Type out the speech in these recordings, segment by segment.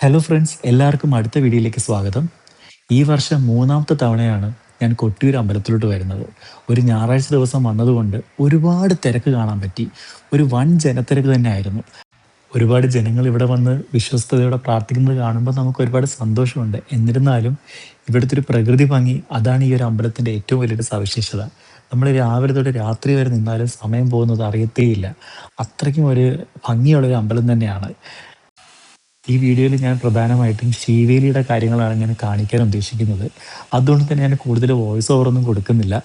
Hello friends, എല്ലാവർക്കും അടുത്ത വീഡിയോയിലേക്ക് സ്വാഗതം. ഈ വർഷം മൂന്നാമത്തെ തവണയാണ് ഞാൻ കൊട്ടിയൂർ അമ്പലത്തിലോട്ട് വരുന്നത്. ഒരു ഞായറാഴ്ച ദിവസം വന്നതുകൊണ്ട് ഒരുപാട് തിരക്ക് കാണാൻ പറ്റി. ഒരു വൻ ജനത്തിരക്ക് തന്നെ ആയിരുന്നു. ഒരുപാട് ജനങ്ങൾ ഇവിടെ വന്ന് വിശ്വസ്തയോടെ പ്രാർത്ഥിക്കുന്നത് കാണുമ്പോൾ നമുക്ക് ഒരുപാട് സന്തോഷമുണ്ട്. എന്നിരുന്നാലും ഇവിടുത്തെ ഒരു പ്രകൃതി ഭംഗി, അതാണ് ഈ ഒരു അമ്പലത്തിൻ്റെ ഏറ്റവും വലിയൊരു സവിശേഷത. നമ്മൾ രാവിലെ തൊട്ട് രാത്രി വരെ നിന്നാലും സമയം പോകുന്നത് അറിയത്തേയില്ല. അത്രയ്ക്കും ഒരു ഭംഗിയുള്ളൊരു അമ്പലം തന്നെയാണ്. ഈ വീഡിയോയിൽ ഞാൻ പ്രധാനമായിട്ടും ശീവേലിയുടെ കാര്യങ്ങളാണ് ഞാൻ കാണിക്കാൻ ഉദ്ദേശിക്കുന്നത്. അതുകൊണ്ട് തന്നെ ഞാൻ കൂടുതൽ വോയിസ് ഓവറൊന്നും കൊടുക്കുന്നില്ല.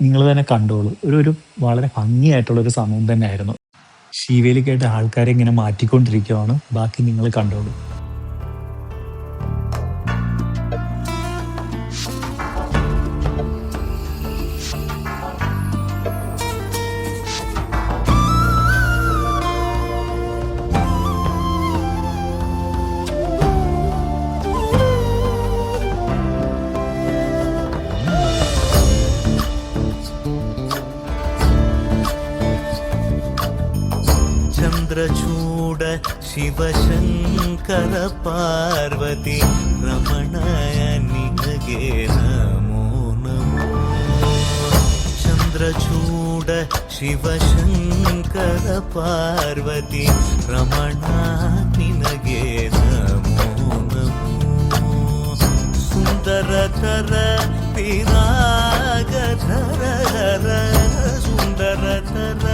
നിങ്ങൾ തന്നെ കണ്ടോളൂ. ഒരു വളരെ ഭംഗിയായിട്ടുള്ള ഒരു സമയം തന്നെയായിരുന്നു. ശീവേലിക്കായിട്ട് ആൾക്കാരെ ഇങ്ങനെ മാറ്റിക്കൊണ്ടിരിക്കുകയാണ്. ബാക്കി നിങ്ങൾ കണ്ടോളൂ. ಚಂದ್ರಚೂಡ ಶಿವಶಂಕರ ಪಾರ್ವತಿ ರಮಣಯ ನಿನಗೆ ನಮೋ ನಮೋ. ಚಂದ್ರಚೂಡ ಶಿವಶಂಕರ ಪಾರ್ವತಿ ರಮಣ ನಿನಗೆ ನಮೋ ನಮೋ. ಸುಂದರತರ ಪಿರಾಗಧರ ಹರ ಸುಂದರತರ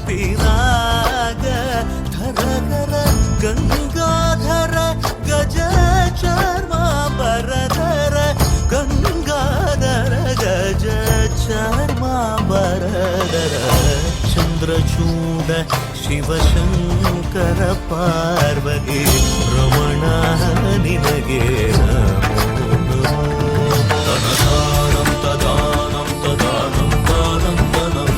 ಪಿರಾಗ ಧರ ಗಂಗಾಧರ ಗಜ ಚರ್ಮಾಂಬರಧರ ಗಂಗಾಧರ ಗಜ ಚರ್ಮಾಂಬರಧರ. ಚಂದ್ರಚೂಡ ಶಿವಶಂಕರ ಪಾರ್ವತಿ ರಮಣ ನಿನಗೆ ನಮೋ ನಮೋ. ತನದಾನಂ ತದಾನಂ ತದಾನಂ ದಾನಂ ತನಂ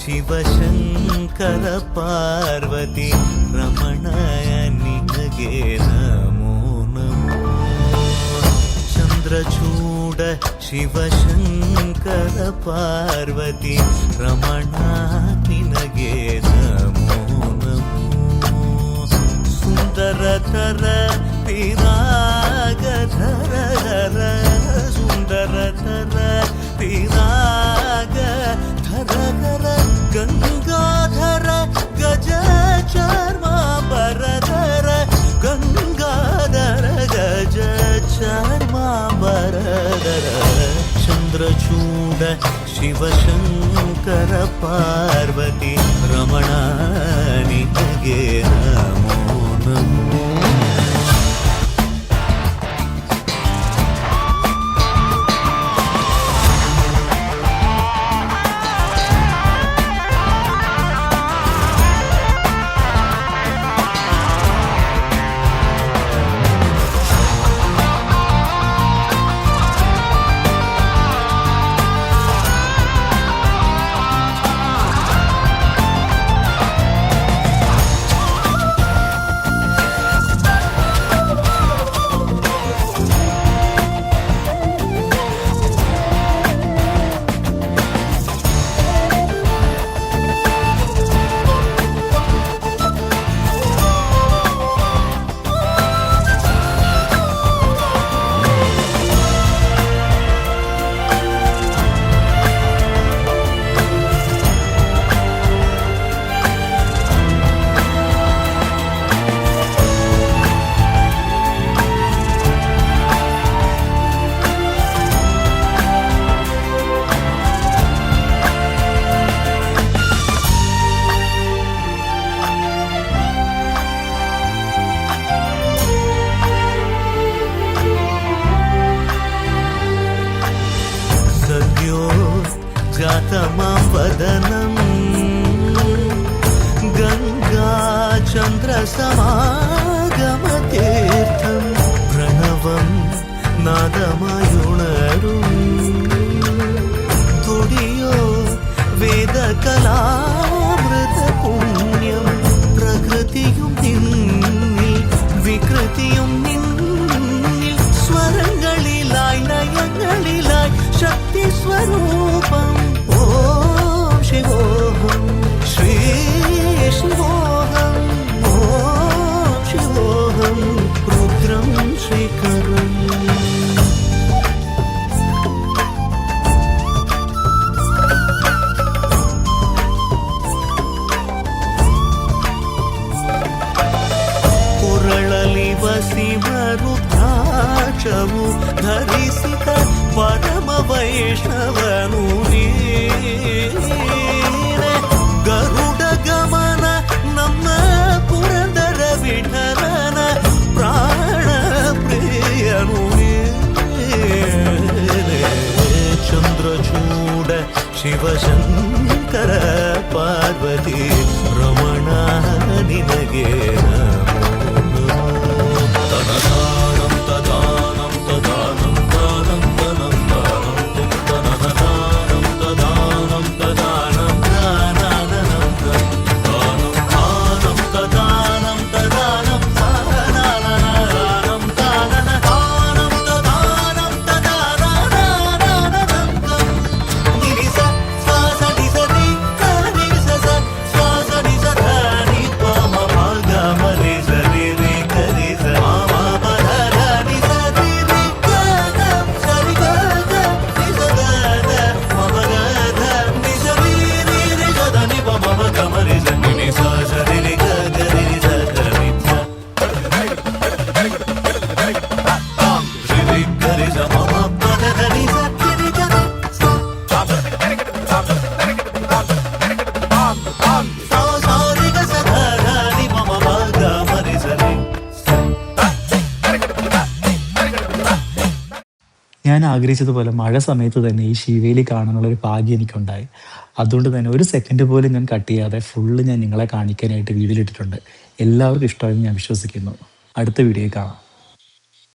ಶಿವಶಂಕರ ಪಾರ್ವತಿ ರಮಣಯ ನಿನಗೆ ನಮೋ ನಮೋ. ಚಂದ್ರಚೂಡ ಶಿವಶಂಕರ ಪಾರ್ವತಿ ರಮಣ ನಿನಗೆ ನಮೋ ನಮೋ. ಸುಂದರತರ ಪಿರಾಗಧರ ಹರ ಸುಂದರತರ ಪಿರಾಗ ಧರ ಗಂಗಾಧರ ಗಜ ಚರ್ಮಾಂಬರಧರ ಗಂಗಾಧರ ಗಜ ಚರ್ಮಾಂಬರಧರ. ಚಂದ್ರಚೂಡ ಶಿವಶಂಕರ ಪಾರ್ವತಿ ರಮಣ ನಿನಗೆ ನಮೋ ನಮೋ. जातमां वदनम् गङ्गाचन्द्रसमागमतीर्थं प्रणवं नादमयुणरुम् तुडियो വേദകലാമൃതപുണ്യം പ്രകൃതിയും നിന്നിൽ വികൃതിയും നിന്നിൽ സ്വരങ്ങളിലായി ലയങ്ങളിലായി ശക്തി സ്വരൂപം ഓം ശിവോഹം ശ്രീ ശിവോഹം ഓം ശിവോഹം രുദ്രം ശ്രീകരം ಶಿವರುದ್ರಾಕ್ಷವು ಧರಿಸಿದ ಪರಮ ವೈಷ್ಣವನು ನೀನೆ ಗರುಡ ಗಮನ ನಮ್ಮ ಪುರಂದರ ವಿಠಲನ ಪ್ರಾಣ ಪ್ರಿಯನು ನೀನೆ ಚಂದ್ರಚೂಡ ಶಿವಶಂಕರ ಪಾರ್ವತಿ ರಮಣ ನಿನಗೆ ഞാൻ ആഗ്രഹിച്ചതുപോലെ മഴ സമയത്ത് തന്നെ ഈ ശിവേലി കാണാനുള്ള ഒരു ഭാഗ്യം എനിക്കുണ്ടായി. അതുകൊണ്ട് തന്നെ ഒരു സെക്കൻഡ് പോലും ഞാൻ കട്ട് ചെയ്യാതെ ഫുള്ള് ഞാൻ നിങ്ങളെ കാണിക്കാനായിട്ട് വീഡിയോയിൽ ഇട്ടിട്ടുണ്ട്. എല്ലാവർക്കും ഇഷ്ടമായെന്ന് ഞാൻ വിശ്വസിക്കുന്നു. അടുത്ത വീഡിയോയിൽ കാണാം.